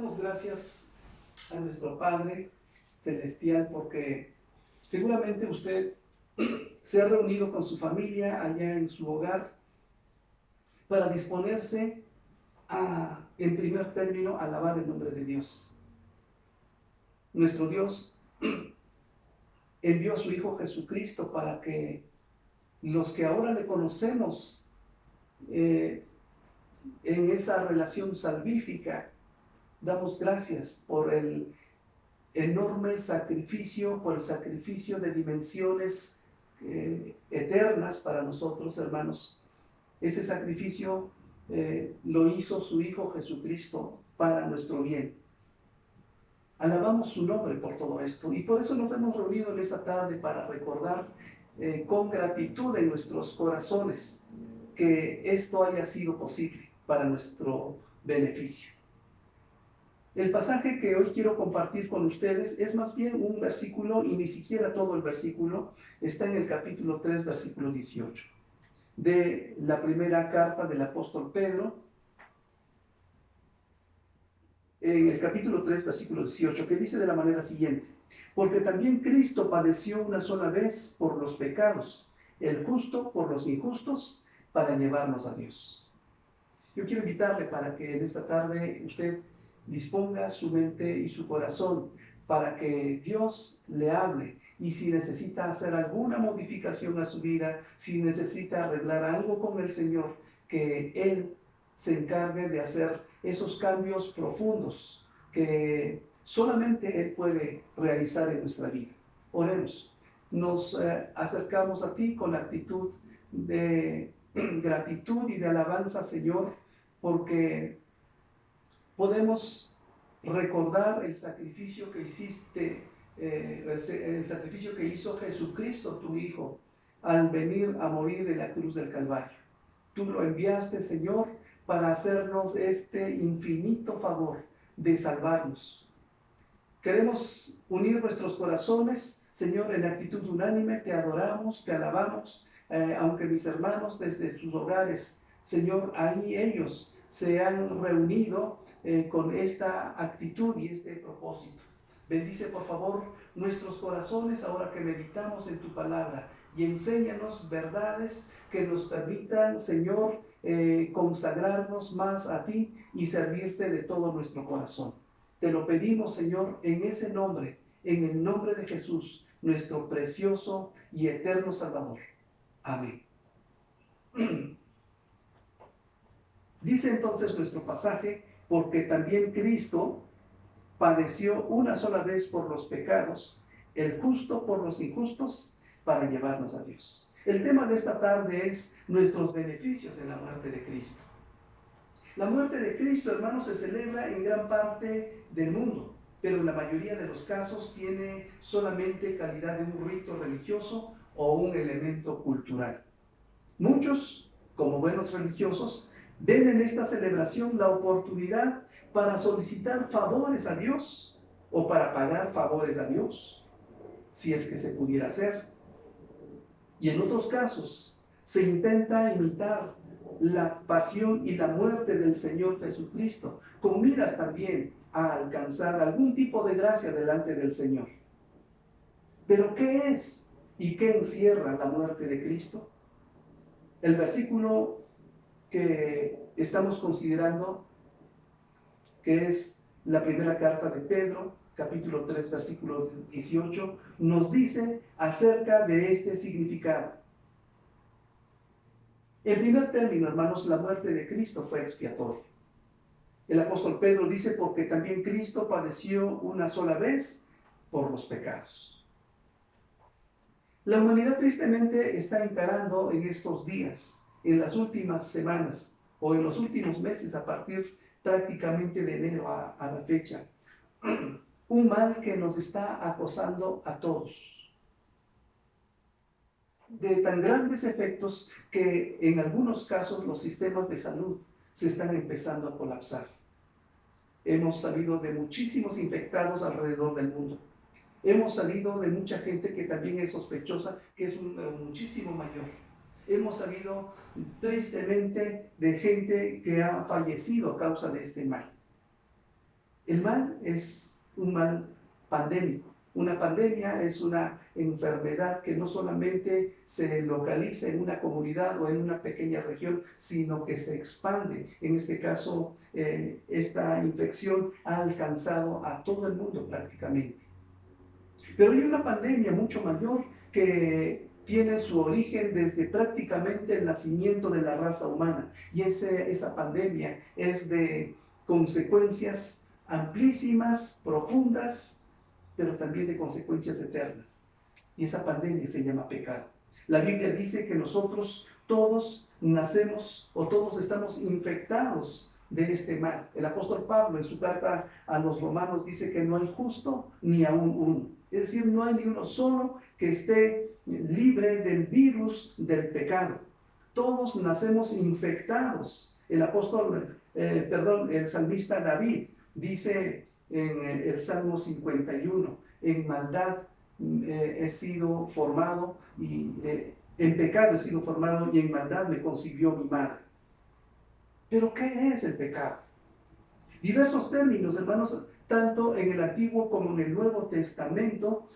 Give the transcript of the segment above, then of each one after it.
Damos gracias a nuestro Padre Celestial porque seguramente usted se ha reunido con su familia allá en su hogar para disponerse a, en primer término, alabar el nombre de Dios. Nuestro Dios envió a su Hijo Jesucristo para que los que ahora le conocemos en esa relación salvífica, damos gracias por el enorme sacrificio, por el sacrificio de dimensiones eternas para nosotros, hermanos. Ese sacrificio lo hizo su Hijo Jesucristo para nuestro bien. Alabamos su nombre por todo esto y por eso nos hemos reunido en esta tarde para recordar con gratitud en nuestros corazones que esto haya sido posible para nuestro beneficio. El pasaje que hoy quiero compartir con ustedes es más bien un versículo, y ni siquiera todo el versículo, está en el capítulo 3, versículo 18, de la primera carta del apóstol Pedro, en el capítulo 3, versículo 18, que dice de la manera siguiente: porque también Cristo padeció una sola vez por los pecados, el justo por los injustos, para llevarnos a Dios. Yo quiero invitarle para que en esta tarde usted disponga su mente y su corazón para que Dios le hable, y si necesita hacer alguna modificación a su vida, si necesita arreglar algo con el Señor, que Él se encargue de hacer esos cambios profundos que solamente Él puede realizar en nuestra vida. Oremos. Nos acercamos a ti con actitud de gratitud y de alabanza, Señor, porque podemos recordar el sacrificio que hiciste, el sacrificio que hizo Jesucristo, tu Hijo, al venir a morir en la cruz del Calvario. Tú lo enviaste, Señor, para hacernos este infinito favor de salvarnos. Queremos unir nuestros corazones, Señor, en actitud unánime. Te adoramos, te alabamos, aunque mis hermanos desde sus hogares, Señor, ahí ellos se han reunido con esta actitud y este propósito. Bendice por favor nuestros corazones ahora que meditamos en tu palabra, y enséñanos verdades que nos permitan, Señor, consagrarnos más a ti y servirte de todo nuestro corazón. Te lo pedimos, Señor, en ese nombre, en el nombre de Jesús, nuestro precioso y eterno Salvador. Amén. Dice entonces nuestro pasaje: porque también Cristo padeció una sola vez por los pecados, el justo por los injustos, para llevarnos a Dios. El tema de esta tarde es nuestros beneficios en la muerte de Cristo. La muerte de Cristo, hermanos, se celebra en gran parte del mundo, pero en la mayoría de los casos tiene solamente calidad de un rito religioso o un elemento cultural. Muchos, como buenos religiosos, ven en esta celebración la oportunidad para solicitar favores a Dios o para pagar favores a Dios, si es que se pudiera hacer. Y en otros casos se intenta imitar la pasión y la muerte del Señor Jesucristo, con miras también a alcanzar algún tipo de gracia delante del Señor. ¿Pero qué es y qué encierra la muerte de Cristo? El versículo que estamos considerando, que es la primera carta de Pedro, capítulo 3, versículo 18, nos dice acerca de este significado. En primer término, hermanos, la muerte de Cristo fue expiatoria. El apóstol Pedro dice: porque también Cristo padeció una sola vez por los pecados. La humanidad tristemente está encarando en estos días, en las últimas semanas o en los últimos meses, a partir prácticamente de enero a la fecha, un mal que nos está acosando a todos, de tan grandes efectos que en algunos casos los sistemas de salud se están empezando a colapsar. Hemos sabido de muchísimos infectados alrededor del mundo. Hemos sabido de mucha gente que también es sospechosa, que es un número muchísimo mayor. Hemos sabido tristemente de gente que ha fallecido a causa de este mal. El mal es un mal pandémico. Una pandemia es una enfermedad que no solamente se localiza en una comunidad o en una pequeña región, sino que se expande. En este caso, esta infección ha alcanzado a todo el mundo prácticamente. Pero hay una pandemia mucho mayor que tiene su origen desde prácticamente el nacimiento de la raza humana. Y esa pandemia es de consecuencias amplísimas, profundas, pero también de consecuencias eternas. Y esa pandemia se llama pecado. La Biblia dice que nosotros todos nacemos o todos estamos infectados de este mal. El apóstol Pablo en su carta a los romanos dice que no hay justo ni aún uno. Es decir, no hay ni uno solo que esté libre del virus del pecado. Todos nacemos infectados. El el salmista David dice en el Salmo 51, en maldad he sido formado y en pecado he sido formado y en maldad me concibió mi madre. Pero ¿qué es el pecado? Diversos términos, hermanos, tanto en el Antiguo como en el Nuevo Testamento,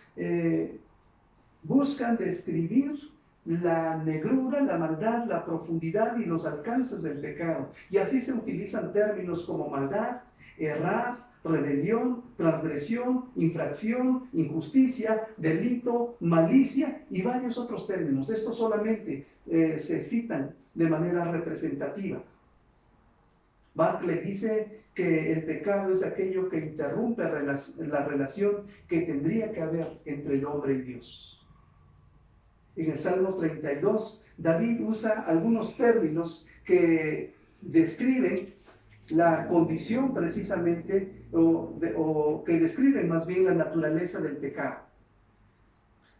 buscan describir la negrura, la maldad, la profundidad y los alcances del pecado. Y así se utilizan términos como maldad, errar, rebelión, transgresión, infracción, injusticia, delito, malicia y varios otros términos. Estos solamente se citan de manera representativa. Barclay dice que el pecado es aquello que interrumpe la relación que tendría que haber entre el hombre y Dios. En el Salmo 32, David usa algunos términos que describen la condición precisamente, o que describen más bien la naturaleza del pecado.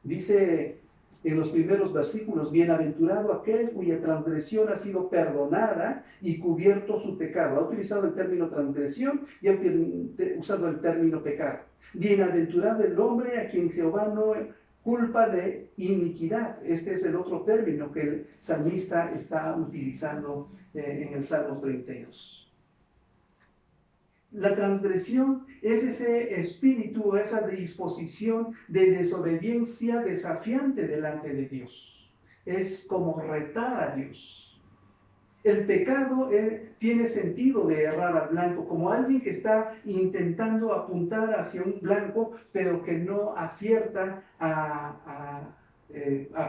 Dice en los primeros versículos: bienaventurado aquel cuya transgresión ha sido perdonada y cubierto su pecado. Ha utilizado el término transgresión y ha usado el término pecado. Bienaventurado el hombre a quien Jehová no culpa de iniquidad. Este es el otro término que el salmista está utilizando en el Salmo 32. La transgresión es ese espíritu, esa disposición de desobediencia desafiante delante de Dios. Es como retar a Dios. El pecado tiene sentido de errar al blanco, como alguien que está intentando apuntar hacia un blanco, pero que no acierta a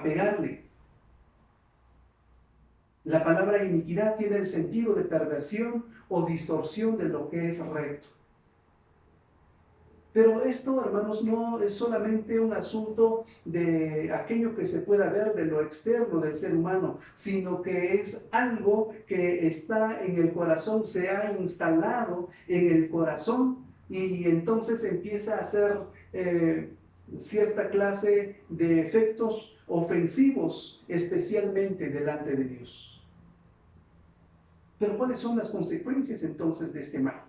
pegarle. La palabra iniquidad tiene el sentido de perversión o distorsión de lo que es recto. Pero esto, hermanos, no es solamente un asunto de aquello que se pueda ver de lo externo del ser humano, sino que es algo que está en el corazón, se ha instalado en el corazón y entonces empieza a hacer cierta clase de efectos ofensivos, especialmente delante de Dios. Pero ¿cuáles son las consecuencias entonces de este mal?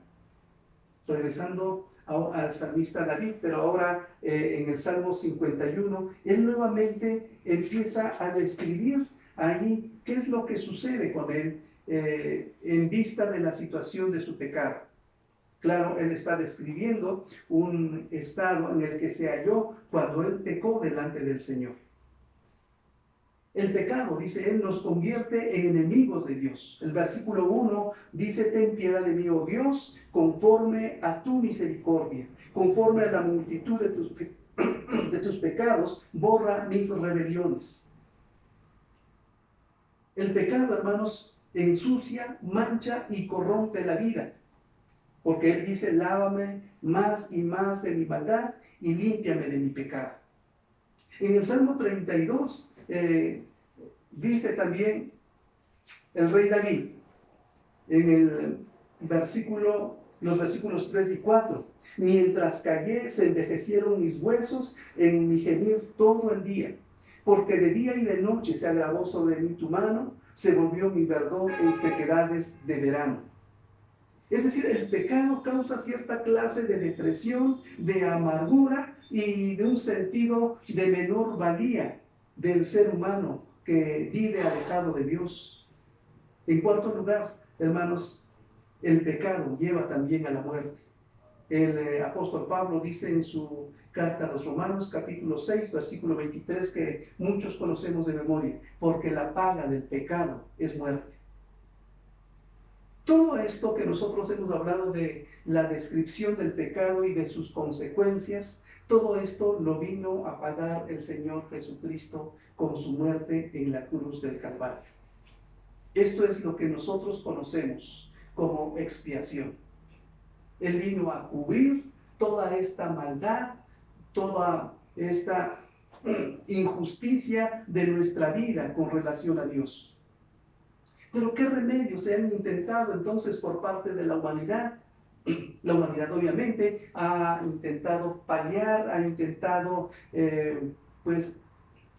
Regresando al salmista David, pero ahora en el Salmo 51, él nuevamente empieza a describir ahí qué es lo que sucede con él en vista de la situación de su pecado. Claro, él está describiendo un estado en el que se halló cuando él pecó delante del Señor. El pecado, dice él, nos convierte en enemigos de Dios. El versículo 1 dice: ten piedad de mí, oh Dios, conforme a tu misericordia, conforme a la multitud de tus pecados, borra mis rebeliones. El pecado, hermanos, ensucia, mancha y corrompe la vida. Porque él dice: lávame más y más de mi maldad y límpiame de mi pecado. En el Salmo 32, dice también el rey David, en los versículos 3 y 4, mientras callé se envejecieron mis huesos en mi gemir todo el día, porque de día y de noche se agravó sobre mí tu mano, se volvió mi verdor en sequedades de verano. Es decir, el pecado causa cierta clase de depresión, de amargura y de un sentido de menor valía del ser humano que vive alejado de Dios. En cuarto lugar, hermanos, el pecado lleva también a la muerte. El apóstol Pablo dice en su carta a los Romanos, capítulo 6, versículo 23, que muchos conocemos de memoria, porque la paga del pecado es muerte. Todo esto que nosotros hemos hablado de la descripción del pecado y de sus consecuencias, todo esto lo vino a pagar el Señor Jesucristo con su muerte en la cruz del Calvario. Esto es lo que nosotros conocemos como expiación. Él vino a cubrir toda esta maldad, toda esta injusticia de nuestra vida con relación a Dios. Pero ¿qué remedios se han intentado entonces por parte de la humanidad? La humanidad obviamente ha intentado paliar, ha intentado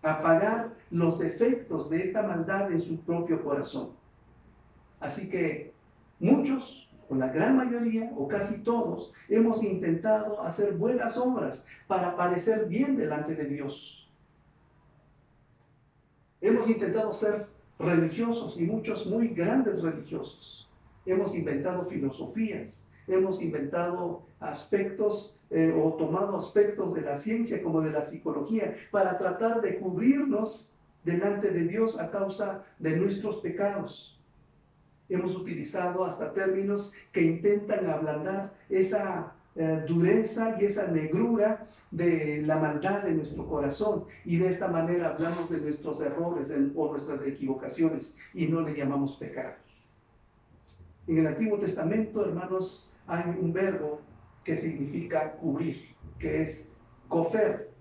apagar los efectos de esta maldad en su propio corazón. Así que muchos, o la gran mayoría, o casi todos, hemos intentado hacer buenas obras para parecer bien delante de Dios. Hemos intentado ser religiosos, y muchos muy grandes religiosos. Hemos inventado filosofías, hemos inventado aspectos o tomado aspectos de la ciencia como de la psicología para tratar de cubrirnos delante de Dios a causa de nuestros pecados. Hemos utilizado hasta términos que intentan ablandar esa dureza y esa negrura de la maldad de nuestro corazón, y de esta manera hablamos de nuestros errores o nuestras equivocaciones y no le llamamos pecados. En el Antiguo Testamento, hermanos, hay un verbo que significa cubrir, que es cofer.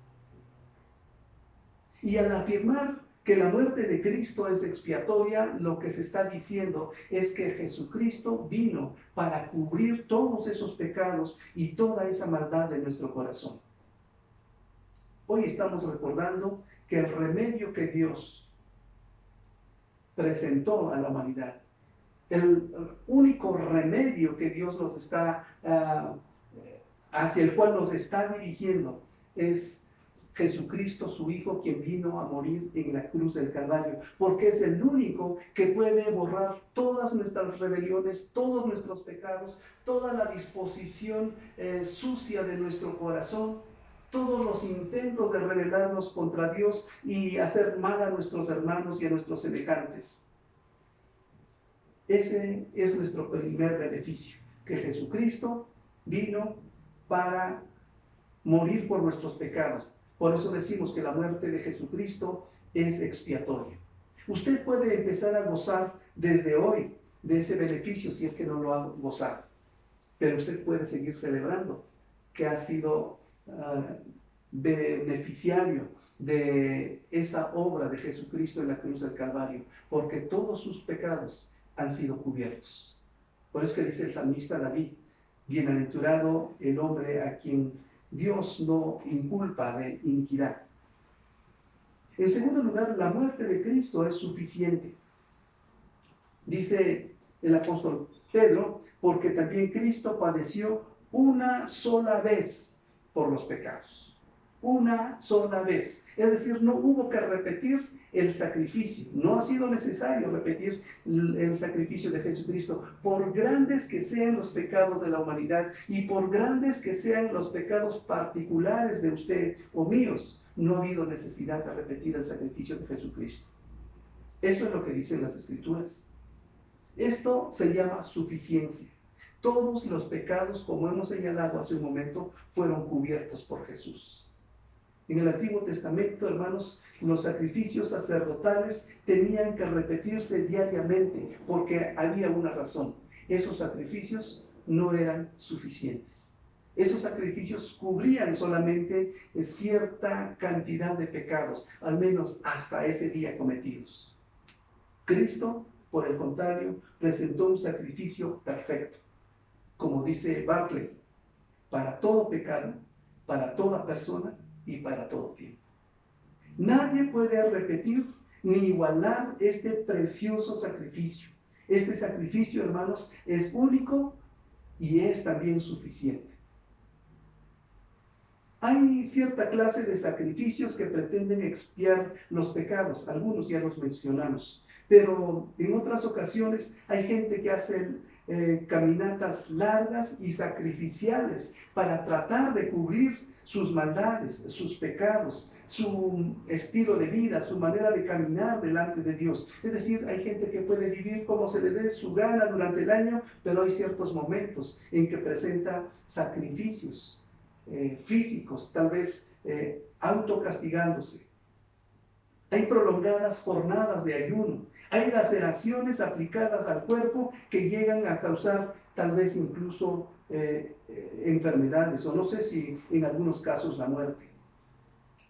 Y al afirmar que la muerte de Cristo es expiatoria, lo que se está diciendo es que Jesucristo vino para cubrir todos esos pecados y toda esa maldad de nuestro corazón. Hoy estamos recordando que el remedio que Dios presentó a la humanidad, el único remedio que Dios nos está, hacia el cual nos está dirigiendo, es Jesucristo, su Hijo, quien vino a morir en la cruz del Calvario, porque es el único que puede borrar todas nuestras rebeliones, todos nuestros pecados, toda la disposición sucia de nuestro corazón, todos los intentos de rebelarnos contra Dios y hacer mal a nuestros hermanos y a nuestros semejantes. Ese es nuestro primer beneficio, que Jesucristo vino para morir por nuestros pecados. Por eso decimos que la muerte de Jesucristo es expiatoria. Usted puede empezar a gozar desde hoy de ese beneficio si es que no lo ha gozado, pero usted puede seguir celebrando que ha sido beneficiario de esa obra de Jesucristo en la cruz del Calvario, porque todos sus pecados han sido cubiertos. Por eso que dice el salmista David: bienaventurado el hombre a quien Dios no inculpa de iniquidad. En segundo lugar, la muerte de Cristo es suficiente. Dice el apóstol Pedro: porque también Cristo padeció una sola vez por los pecados. Una sola vez. Es decir, no hubo que repetir el sacrificio. No ha sido necesario repetir el sacrificio de Jesucristo. Por grandes que sean los pecados de la humanidad y por grandes que sean los pecados particulares de usted o míos, no ha habido necesidad de repetir el sacrificio de Jesucristo. Eso es lo que dicen las Escrituras. Esto se llama suficiencia. Todos los pecados, como hemos señalado hace un momento, fueron cubiertos por Jesús. En el Antiguo Testamento, hermanos, los sacrificios sacerdotales tenían que repetirse diariamente porque había una razón. Esos sacrificios no eran suficientes. Esos sacrificios cubrían solamente cierta cantidad de pecados, al menos hasta ese día cometidos. Cristo, por el contrario, presentó un sacrificio perfecto. Como dice Barclay, para todo pecado, para toda persona y para todo tiempo. Nadie puede repetir ni igualar este precioso sacrificio. Este sacrificio, hermanos, es único y es también suficiente. Hay cierta clase de sacrificios que pretenden expiar los pecados, algunos ya los mencionamos, pero en otras ocasiones hay gente que hace caminatas largas y sacrificiales para tratar de cubrir sus maldades, sus pecados, su estilo de vida, su manera de caminar delante de Dios. Es decir, hay gente que puede vivir como se le dé su gana durante el año, pero hay ciertos momentos en que presenta sacrificios físicos, tal vez autocastigándose. Hay prolongadas jornadas de ayuno. Hay laceraciones aplicadas al cuerpo que llegan a causar tal vez incluso enfermedades, o no sé si en algunos casos la muerte.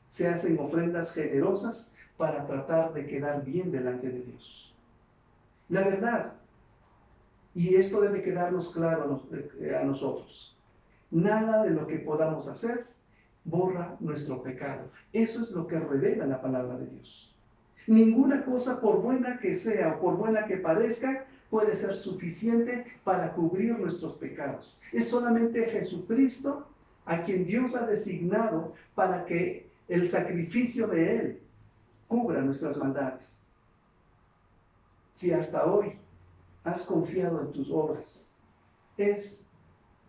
Se hacen ofrendas generosas para tratar de quedar bien delante de Dios. La verdad, y esto debe quedarnos claro a nosotros, nada de lo que podamos hacer borra nuestro pecado. Eso es lo que revela la palabra de Dios. Ninguna cosa, por buena que sea o por buena que parezca, puede ser suficiente para cubrir nuestros pecados. Es solamente Jesucristo a quien Dios ha designado para que el sacrificio de Él cubra nuestras maldades. Si hasta hoy has confiado en tus obras, es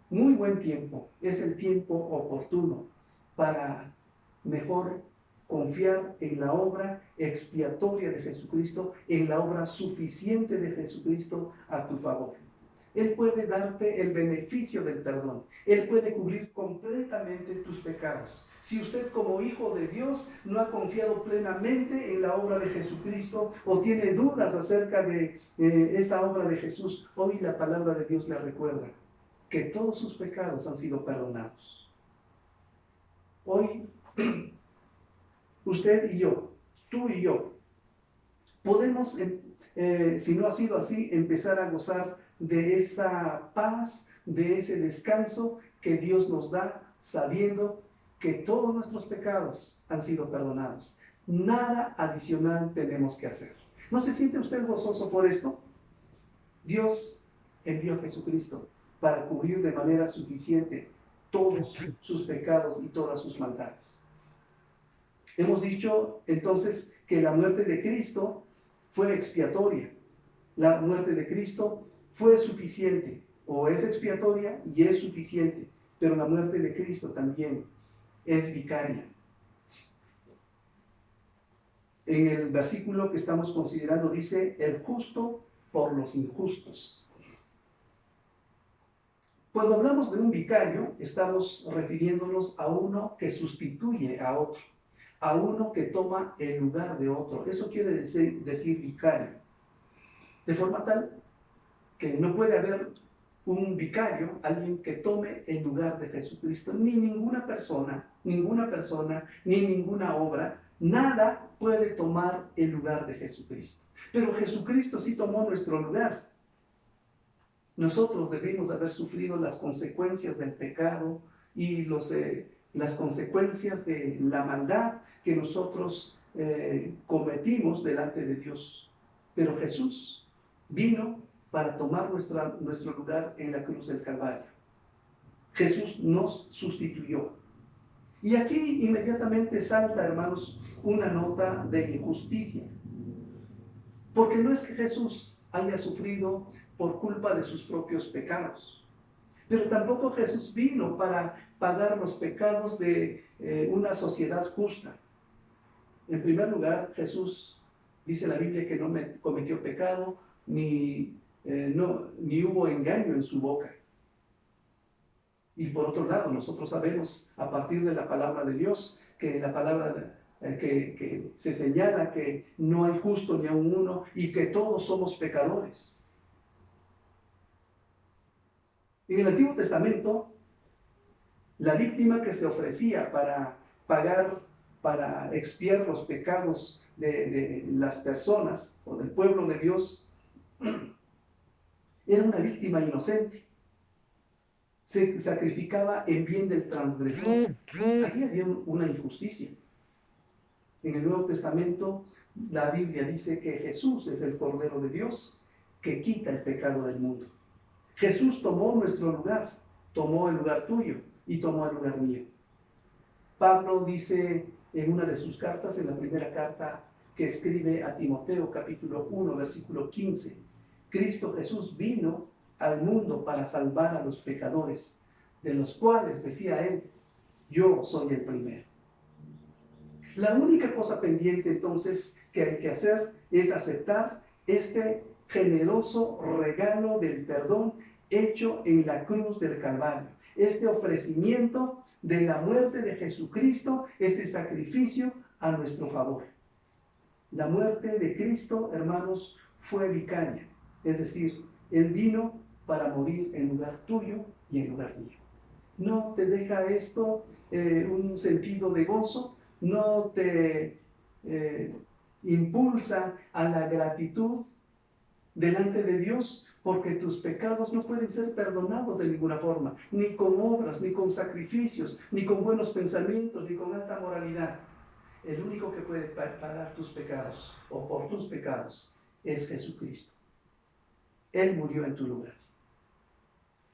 muy buen tiempo, es el tiempo oportuno para mejor confiar en la obra expiatoria de Jesucristo, en la obra suficiente de Jesucristo a tu favor. Él puede darte el beneficio del perdón. Él puede cubrir completamente tus pecados. Si usted como hijo de Dios no ha confiado plenamente en la obra de Jesucristo o tiene dudas acerca de esa obra de Jesús, hoy la palabra de Dios le recuerda que todos sus pecados han sido perdonados. Hoy, usted y yo, tú y yo, podemos, si no ha sido así, empezar a gozar de esa paz, de ese descanso que Dios nos da, sabiendo que todos nuestros pecados han sido perdonados. Nada adicional tenemos que hacer. ¿No se siente usted gozoso por esto? Dios envió a Jesucristo para cubrir de manera suficiente todos sus pecados y todas sus maldades. Hemos dicho entonces que la muerte de Cristo fue expiatoria. La muerte de Cristo fue suficiente, o es expiatoria y es suficiente, pero la muerte de Cristo también es vicaria. En el versículo que estamos considerando dice, el justo por los injustos. Cuando hablamos de un vicario, estamos refiriéndonos a uno que sustituye a otro, a uno que toma el lugar de otro. Eso quiere decir vicario. De forma tal que no puede haber un vicario, alguien que tome el lugar de Jesucristo, ni ninguna persona, ni ninguna obra, nada puede tomar el lugar de Jesucristo. Pero Jesucristo sí tomó nuestro lugar. Nosotros debimos haber sufrido las consecuencias del pecado y las consecuencias de la maldad que nosotros cometimos delante de Dios. Pero Jesús vino para tomar nuestro lugar en la cruz del Calvario. Jesús nos sustituyó. Y aquí inmediatamente salta, hermanos, una nota de injusticia. Porque no es que Jesús haya sufrido por culpa de sus propios pecados, pero tampoco Jesús vino para pagar los pecados de una sociedad justa. En primer lugar, Jesús, dice la Biblia, que no cometió pecado, ni hubo engaño en su boca. Y por otro lado, nosotros sabemos a partir de la palabra de Dios que la palabra que se señala que no hay justo ni aun uno y que todos somos pecadores. En el Antiguo Testamento, la víctima que se ofrecía para pagar, para expiar los pecados de las personas o del pueblo de Dios, era una víctima inocente. Se sacrificaba en bien del transgresor. Aquí había una injusticia. En el Nuevo Testamento, la Biblia dice que Jesús es el Cordero de Dios que quita el pecado del mundo. Jesús tomó nuestro lugar, tomó el lugar tuyo y tomó el lugar mío. Pablo dice en una de sus cartas, en la primera carta que escribe a Timoteo, capítulo 1, versículo 15, Cristo Jesús vino al mundo para salvar a los pecadores, de los cuales, decía él, yo soy el primero. La única cosa pendiente entonces que hay que hacer es aceptar este generoso regalo del perdón hecho en la cruz del Calvario. Este ofrecimiento de la muerte de Jesucristo, este sacrificio a nuestro favor. La muerte de Cristo, hermanos, fue vicaria. Es decir, Él vino para morir en lugar tuyo y en lugar mío. ¿No te deja esto un sentido de gozo? ¿No te impulsa a la gratitud delante de Dios? Porque tus pecados no pueden ser perdonados de ninguna forma, ni con obras, ni con sacrificios, ni con buenos pensamientos, ni con alta moralidad. El único que puede pagar tus pecados, o por tus pecados, es Jesucristo. Él murió en tu lugar.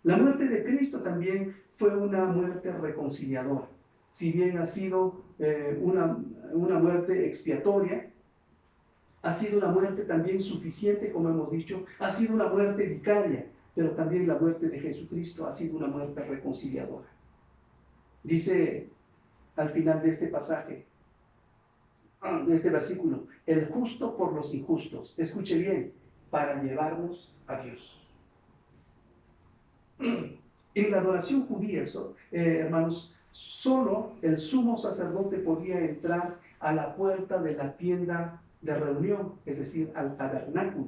La muerte de Cristo también fue una muerte reconciliadora. Si bien ha sido una muerte expiatoria, ha sido una muerte también suficiente, como hemos dicho, ha sido una muerte vicaria, pero también la muerte de Jesucristo ha sido una muerte reconciliadora. Dice al final de este pasaje, de este versículo, el justo por los injustos, escuche bien, para llevarnos a Dios. En la adoración judía, hermanos, solo el sumo sacerdote podía entrar a la puerta de la tienda de reunión, es decir, al tabernáculo.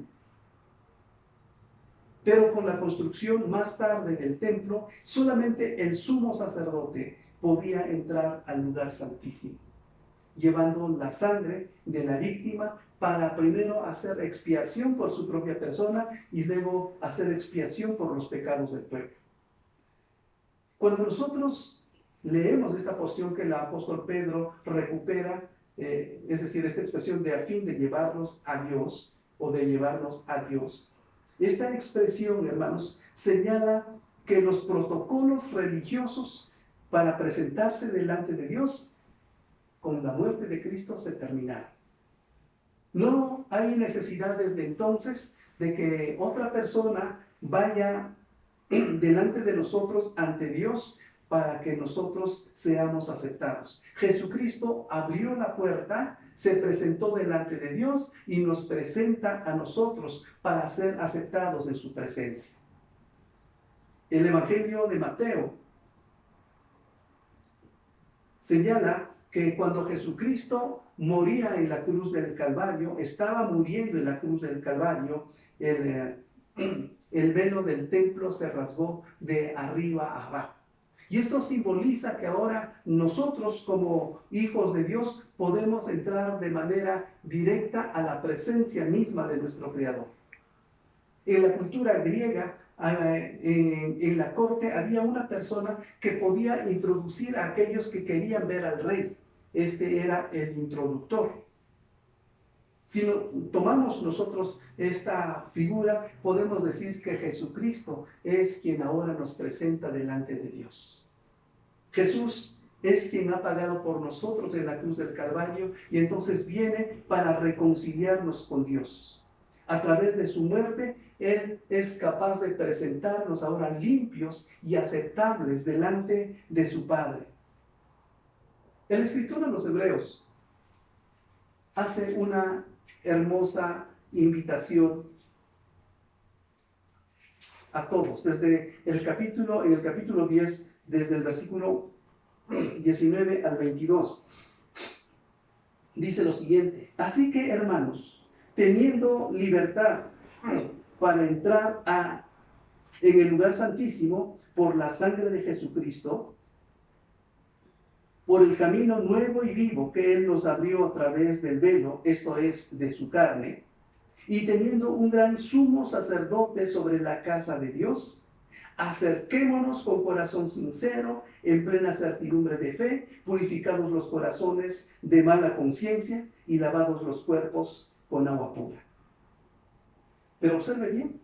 Pero con la construcción más tarde del templo, solamente el sumo sacerdote podía entrar al lugar santísimo, llevando la sangre de la víctima para primero hacer expiación por su propia persona y luego hacer expiación por los pecados del pueblo. Cuando nosotros leemos esta porción que el apóstol Pedro recupera, es decir, esta expresión de a fin de llevarnos a Dios o de llevarnos a Dios, esta expresión, hermanos, señala que los protocolos religiosos para presentarse delante de Dios con la muerte de Cristo se terminaron. No hay necesidad desde entonces de que otra persona vaya delante de nosotros ante Dios para que nosotros seamos aceptados. Jesucristo abrió la puerta, se presentó delante de Dios y nos presenta a nosotros para ser aceptados en su presencia. El Evangelio de Mateo señala que cuando Jesucristo moría en la cruz del Calvario, estaba muriendo en la cruz del Calvario, el velo del templo se rasgó de arriba a abajo. Y esto simboliza que ahora nosotros como hijos de Dios podemos entrar de manera directa a la presencia misma de nuestro Creador. En la cultura griega, en la corte había una persona que podía introducir a aquellos que querían ver al rey. Este era el introductor. Si tomamos nosotros esta figura, podemos decir que Jesucristo es quien ahora nos presenta delante de Dios. Jesús es quien ha pagado por nosotros en la cruz del Calvario y entonces viene para reconciliarnos con Dios. A través de su muerte, Él es capaz de presentarnos ahora limpios y aceptables delante de su Padre. El escritor de los Hebreos hace una hermosa invitación a todos, desde en el capítulo 10, desde el versículo 19 al 22. Dice lo siguiente: así que, hermanos, teniendo libertad para entrar en el lugar santísimo por la sangre de Jesucristo, por el camino nuevo y vivo que Él nos abrió a través del velo, esto es, de su carne, y teniendo un gran sumo sacerdote sobre la casa de Dios, acerquémonos con corazón sincero, en plena certidumbre de fe, purificados los corazones de mala conciencia y lavados los cuerpos con agua pura. Pero observe bien,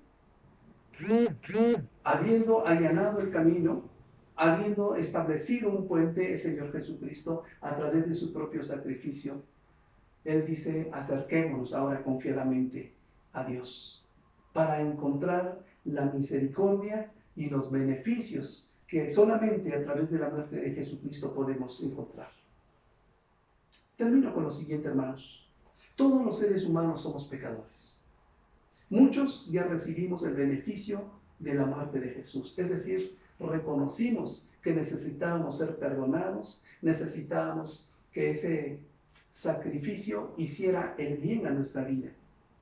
habiendo allanado el camino, habiendo establecido un puente, el Señor Jesucristo, a través de su propio sacrificio, Él dice: acerquémonos ahora confiadamente a Dios, para encontrar la misericordia y los beneficios que solamente a través de la muerte de Jesucristo podemos encontrar. Termino con lo siguiente, hermanos. Todos los seres humanos somos pecadores. Muchos ya recibimos el beneficio de la muerte de Jesús, es decir, reconocimos que necesitábamos ser perdonados, necesitábamos que ese sacrificio hiciera el bien a nuestra vida.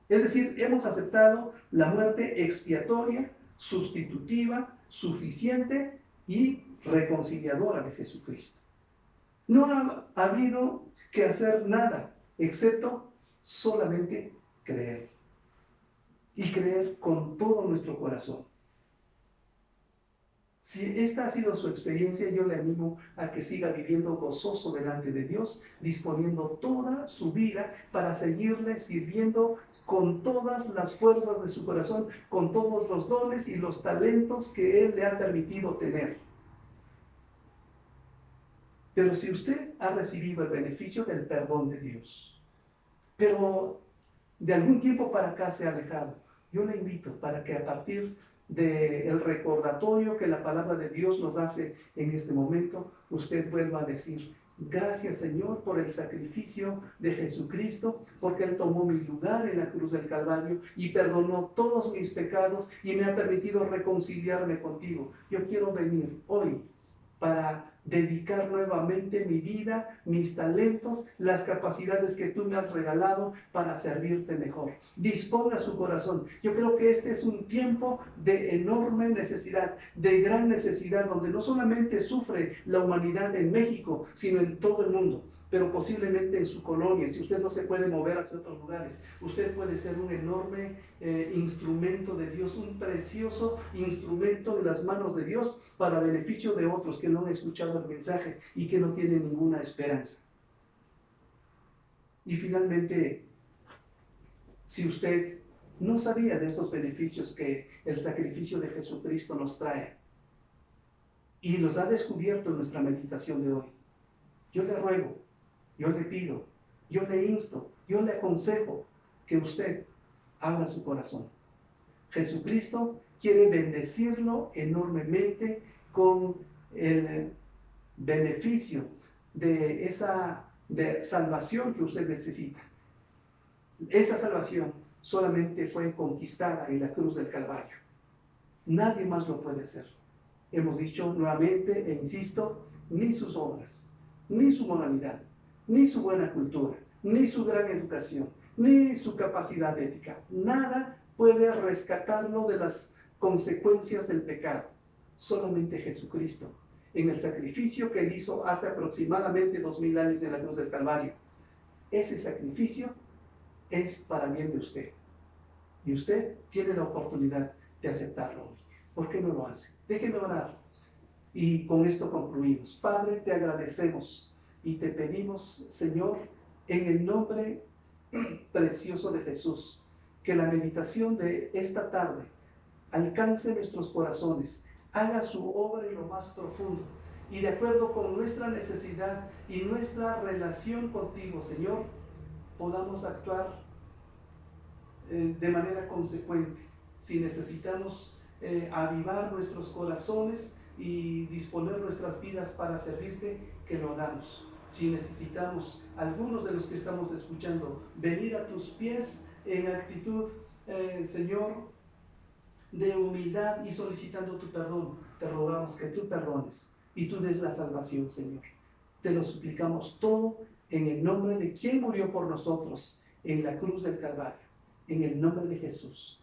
Es decir, hemos aceptado la muerte expiatoria, sustitutiva, suficiente y reconciliadora de Jesucristo. No ha habido que hacer nada, excepto solamente creer. Y creer con todo nuestro corazón. Si esta ha sido su experiencia, yo le animo a que siga viviendo gozoso delante de Dios, disponiendo toda su vida para seguirle sirviendo con todas las fuerzas de su corazón, con todos los dones y los talentos que Él le ha permitido tener. Pero si usted ha recibido el beneficio del perdón de Dios, pero de algún tiempo para acá se ha alejado, yo le invito para que a partir del recordatorio que la palabra de Dios nos hace en este momento, usted vuelva a decir: gracias, Señor, por el sacrificio de Jesucristo, porque Él tomó mi lugar en la cruz del Calvario y perdonó todos mis pecados y me ha permitido reconciliarme contigo. Yo quiero venir hoy para dedicar nuevamente mi vida, mis talentos, las capacidades que tú me has regalado para servirte mejor. Disponga su corazón. Yo creo que este es un tiempo de enorme necesidad, de gran necesidad, donde no solamente sufre la humanidad en México, sino en todo el mundo, pero posiblemente en su colonia. Si usted no se puede mover hacia otros lugares, usted puede ser un enorme instrumento de Dios, un precioso instrumento en las manos de Dios para beneficio de otros que no han escuchado el mensaje y que no tienen ninguna esperanza. Y finalmente, si usted no sabía de estos beneficios que el sacrificio de Jesucristo nos trae y los ha descubierto en nuestra meditación de hoy, yo le ruego, yo le pido, yo le insto, yo le aconsejo que usted abra su corazón. Jesucristo quiere bendecirlo enormemente con el beneficio de esa salvación que usted necesita. Esa salvación solamente fue conquistada en la cruz del Calvario. Nadie más lo puede hacer. Hemos dicho nuevamente e insisto, ni sus obras, ni su moralidad, ni su buena cultura, ni su gran educación, ni su capacidad ética. Nada puede rescatarlo de las consecuencias del pecado. Solamente Jesucristo, en el sacrificio que Él hizo hace aproximadamente 2000 años en la cruz del Calvario. Ese sacrificio es para bien de usted. Y usted tiene la oportunidad de aceptarlo hoy. ¿Por qué no lo hace? Déjeme orar. Y con esto concluimos. Padre, te agradecemos y te pedimos, Señor, en el nombre precioso de Jesús, que la meditación de esta tarde alcance nuestros corazones, haga su obra en lo más profundo y de acuerdo con nuestra necesidad y nuestra relación contigo, Señor, podamos actuar de manera consecuente. Si necesitamos avivar nuestros corazones y disponer nuestras vidas para servirte, que lo hagamos. Si necesitamos, algunos de los que estamos escuchando, venir a tus pies en actitud, Señor, de humildad y solicitando tu perdón, te rogamos que tú perdones y tú des la salvación, Señor. Te lo suplicamos todo en el nombre de quien murió por nosotros en la cruz del Calvario, en el nombre de Jesús.